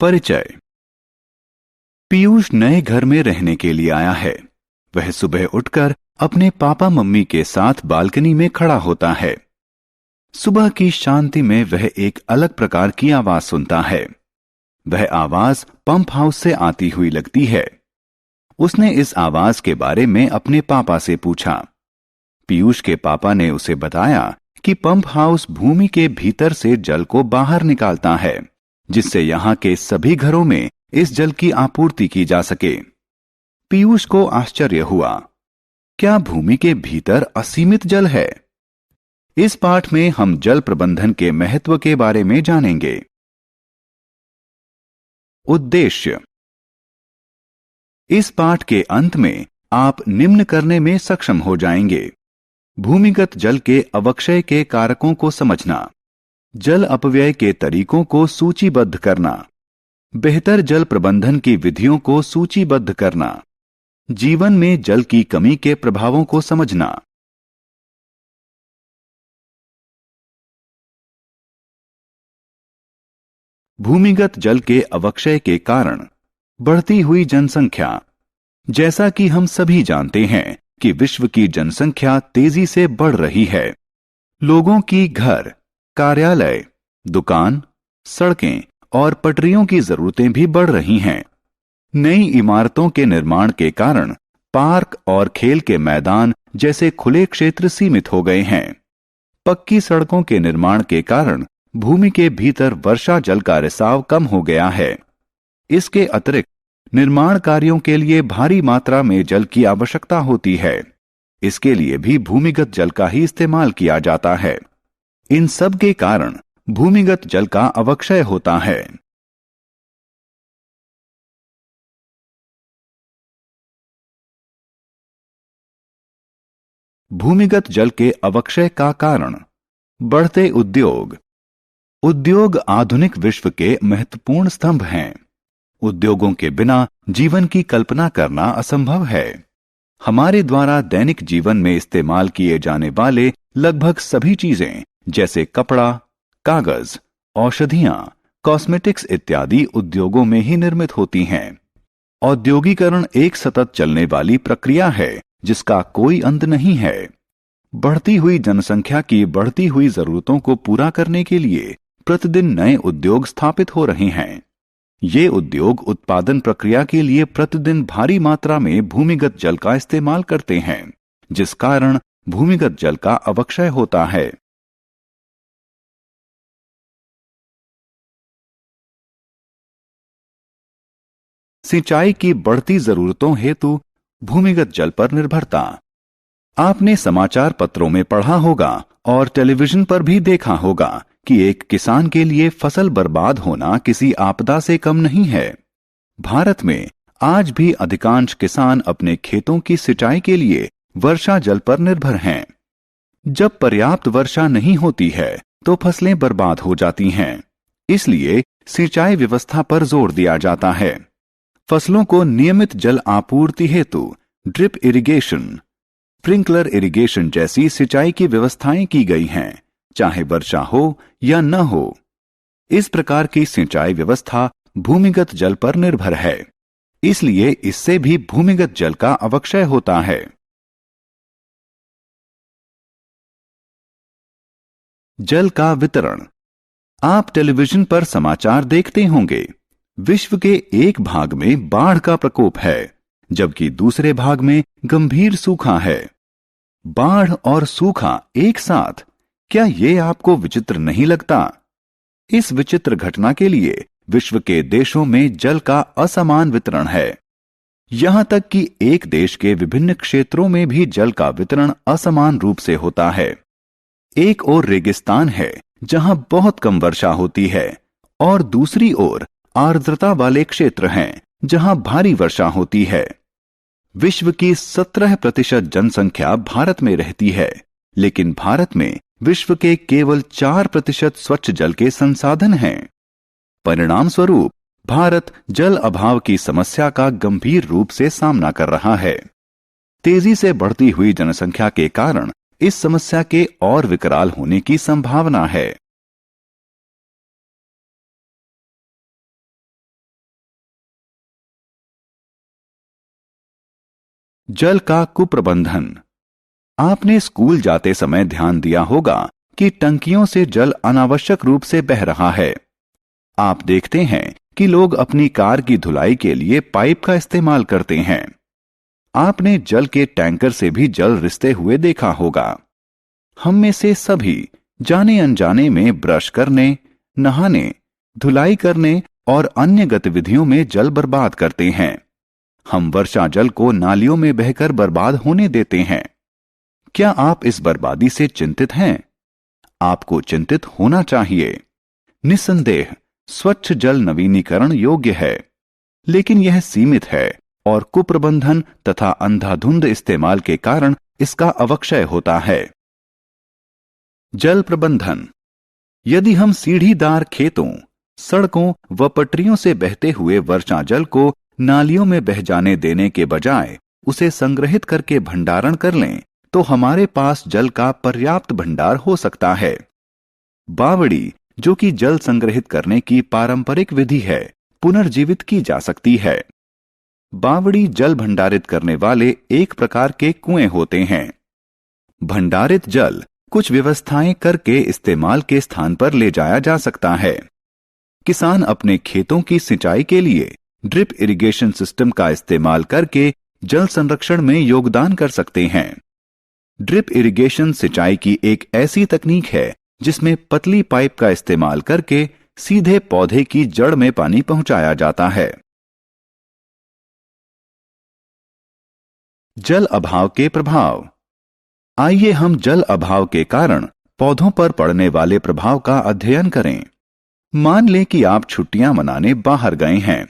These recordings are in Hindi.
परिचय। पीयूष नए घर में रहने के लिए आया है। वह सुबह उठकर अपने पापा मम्मी के साथ बालकनी में खड़ा होता है। सुबह की शांति में वह एक अलग प्रकार की आवाज सुनता है। वह आवाज पंप हाउस से आती हुई लगती है। उसने इस आवाज के बारे में अपने पापा से पूछा। पीयूष के पापा ने उसे बताया कि पंप हाउस भूमि के भीतर से जल को बाहर निकालता है, जिससे यहां के सभी घरों में इस जल की आपूर्ति की जा सके। पीयूष को आश्चर्य हुआ, क्या भूमि के भीतर असीमित जल है? इस पाठ में हम जल प्रबंधन के महत्व के बारे में जानेंगे। उद्देश्य। इस पाठ के अंत में आप निम्न करने में सक्षम हो जाएंगे। भूमिगत जल के अवक्षय के कारकों को समझना, जल अपव्यय के तरीकों को सूचीबद्ध करना, बेहतर जल प्रबंधन की विधियों को सूचीबद्ध करना, जीवन में जल की कमी के प्रभावों को समझना। भूमिगत जल के अवक्षय के कारण बढ़ती हुई जनसंख्या। जैसा कि हम सभी जानते हैं कि विश्व की जनसंख्या तेजी से बढ़ रही है। लोगों की घर, कार्यालय, दुकान, सड़कें और पटरियों की जरूरतें भी बढ़ रही हैं। नई इमारतों के निर्माण के कारण पार्क और खेल के मैदान जैसे खुले क्षेत्र सीमित हो गए हैं। पक्की सड़कों के निर्माण के कारण भूमि के भीतर वर्षा जल का रिसाव कम हो गया है। इसके अतिरिक्त निर्माण कार्यों के लिए भारी मात्रा में जल की आवश्यकता होती है। इसके लिए भी भूमिगत जल का ही इस्तेमाल किया जाता है। इन सब के कारण भूमिगत जल का अवक्षय होता है। भूमिगत जल के अवक्षय का कारण। बढ़ते उद्योग। उद्योग आधुनिक विश्व के महत्वपूर्ण स्तंभ हैं। उद्योगों के बिना जीवन की कल्पना करना असंभव है। हमारे द्वारा दैनिक जीवन में इस्तेमाल किए जाने वाले लगभग सभी चीजें जैसे कपड़ा, कागज, औषधियां, कॉस्मेटिक्स इत्यादि उद्योगों में ही निर्मित होती हैं। औद्योगिकरण एक सतत चलने वाली प्रक्रिया है जिसका कोई अंत नहीं है। बढ़ती हुई जनसंख्या की बढ़ती हुई जरूरतों को पूरा करने के लिए प्रतिदिन नए उद्योग स्थापित हो रहे हैं। ये उद्योग उत्पादन प्रक्रिया के लिए प्रतिदिन भारी मात्रा में भूमिगत जल का इस्तेमाल करते हैं, जिस कारण भूमिगत जल का अवक्षय होता है। सिंचाई की बढ़ती जरूरतों हेतु भूमिगत जल पर निर्भरता। आपने समाचार पत्रों में पढ़ा होगा और टेलीविजन पर भी देखा होगा कि एक किसान के लिए फसल बर्बाद होना किसी आपदा से कम नहीं है। भारत में आज भी अधिकांश किसान अपने खेतों की सिंचाई के लिए वर्षा जल पर निर्भर हैं। जब पर्याप्त वर्षा नहीं होती है तो फसलें बर्बाद हो जाती हैं। इसलिए सिंचाई व्यवस्था पर जोर दिया जाता है। फसलों को नियमित जल आपूर्ति हेतु ड्रिप इरिगेशन, स्प्रिंकलर इरिगेशन जैसी सिंचाई की व्यवस्थाएं की गई हैं, चाहे वर्षा हो या न हो। इस प्रकार की सिंचाई व्यवस्था भूमिगत जल पर निर्भर है, इसलिए इससे भी भूमिगत जल का अवक्षय होता है। जल का वितरण। आप टेलीविजन पर समाचार देखते होंगे। विश्व के एक भाग में बाढ़ का प्रकोप है, जबकि दूसरे भाग में गंभीर सूखा है। बाढ़ और सूखा एक साथ, क्या ये आपको विचित्र नहीं लगता? इस विचित्र घटना के लिए विश्व के देशों में जल का असमान वितरण है। यहां तक कि एक देश के विभिन्न क्षेत्रों में भी जल का वितरण असमान रूप से होता है। एक ओर रेगिस्तान है जहां बहुत कम वर्षा होती है और दूसरी ओर आर्द्रता वाले क्षेत्र हैं जहां भारी वर्षा होती है। विश्व की 17% जनसंख्या भारत में रहती है, लेकिन भारत में विश्व के केवल 4% स्वच्छ जल के संसाधन हैं। परिणाम स्वरूप भारत जल अभाव की समस्या का गंभीर रूप से सामना कर रहा है। तेजी से बढ़ती हुई जनसंख्या के कारण इस समस्या के और विकराल होने की संभावना है। जल का कुप्रबंधन। आपने स्कूल जाते समय ध्यान दिया होगा कि टंकियों से जल अनावश्यक रूप से बह रहा है। आप देखते हैं कि लोग अपनी कार की धुलाई के लिए पाइप का इस्तेमाल करते हैं। आपने जल के टैंकर से भी जल रिसते हुए देखा होगा। हम में से सभी जाने अनजाने में ब्रश करने, नहाने, धुलाई करने और अन्य गतिविधियों में जल बर्बाद करते हैं। हम वर्षा जल को नालियों में बहकर बर्बाद होने देते हैं। क्या आप इस बर्बादी से चिंतित हैं? आपको चिंतित होना चाहिए। निस्संदेह स्वच्छ जल नवीनीकरण योग्य है, लेकिन यह सीमित है और कुप्रबंधन तथा अंधाधुंध इस्तेमाल के कारण इसका अवक्षय होता है। जल प्रबंधन। यदि हम सीढ़ीदार खेतों, सड़कों व पटरियों से बहते हुए वर्षा जल को नालियों में बह जाने देने के बजाय उसे संग्रहित करके भंडारण कर लें, तो हमारे पास जल का पर्याप्त भंडार हो सकता है। बावड़ी, जो कि जल संग्रहित करने की पारंपरिक विधि है, पुनर्जीवित की जा सकती है। बावड़ी जल भंडारित करने वाले एक प्रकार के कुएं होते हैं। भंडारित जल कुछ व्यवस्थाएं करके इस्तेमाल के स्थान पर ले जाया जा सकता है। किसान अपने खेतों की सिंचाई के लिए ड्रिप इरिगेशन सिस्टम का इस्तेमाल करके जल संरक्षण में योगदान कर सकते हैं। ड्रिप इरिगेशन सिंचाई की एक ऐसी तकनीक है जिसमें पतली पाइप का इस्तेमाल करके सीधे पौधे की जड़ में पानी पहुंचाया जाता है। जल अभाव के प्रभाव। आइए हम जल अभाव के कारण पौधों पर पड़ने वाले प्रभाव का अध्ययन करें। मान लें कि आप छुट्टियां मनाने बाहर गए हैं।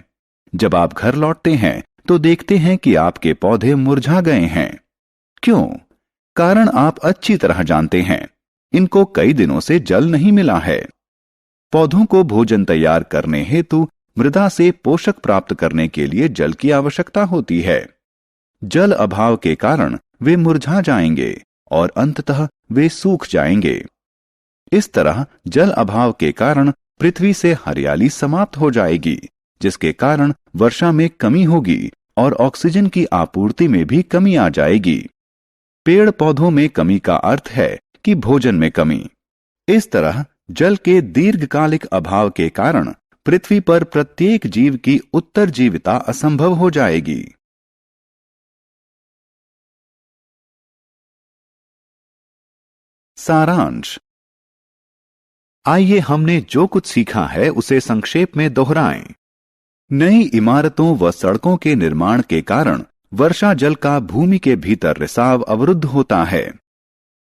जब आप घर लौटते हैं तो देखते हैं कि आपके पौधे मुरझा गए हैं। क्यों? कारण आप अच्छी तरह जानते हैं। इनको कई दिनों से जल नहीं मिला है। पौधों को भोजन तैयार करने हेतु मृदा से पोषक प्राप्त करने के लिए जल की आवश्यकता होती है। जल अभाव के कारण वे मुरझा जाएंगे और अंततः वे सूख जाएंगे। इस तरह जल अभाव के कारण पृथ्वी से हरियाली समाप्त हो जाएगी, जिसके कारण वर्षा में कमी होगी और ऑक्सीजन की आपूर्ति में भी कमी आ जाएगी। पेड़ पौधों में कमी का अर्थ है कि भोजन में कमी। इस तरह जल के दीर्घकालिक अभाव के कारण पृथ्वी पर प्रत्येक जीव की उत्तरजीविता असंभव हो जाएगी। सारांश। आइए हमने जो कुछ सीखा है उसे संक्षेप में दोहराएं। नई इमारतों व सड़कों के निर्माण के कारण वर्षा जल का भूमि के भीतर रिसाव अवरुद्ध होता है।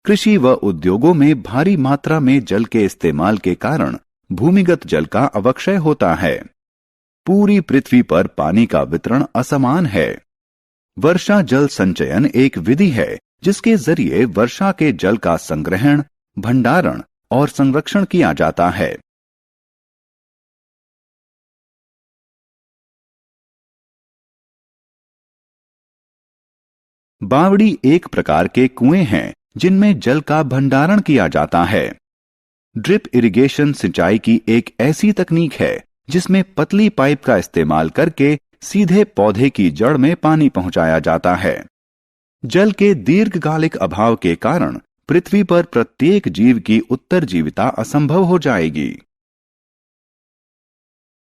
कृषि व उद्योगों में भारी मात्रा में जल के इस्तेमाल के कारण भूमिगत जल का अवक्षय होता है। पूरी पृथ्वी पर पानी का वितरण असमान है। वर्षा जल संचयन एक विधि है जिसके जरिए वर्षा के जल का संग्रहण, भंडारण और संरक्षण किया जाता है। बावड़ी एक प्रकार के कुएं हैं जिनमें जल का भंडारण किया जाता है। ड्रिप इरिगेशन सिंचाई की एक ऐसी तकनीक है जिसमें पतली पाइप का इस्तेमाल करके सीधे पौधे की जड़ में पानी पहुंचाया जाता है। जल के दीर्घकालिक अभाव के कारण पृथ्वी पर प्रत्येक जीव की उत्तरजीविता असंभव हो जाएगी।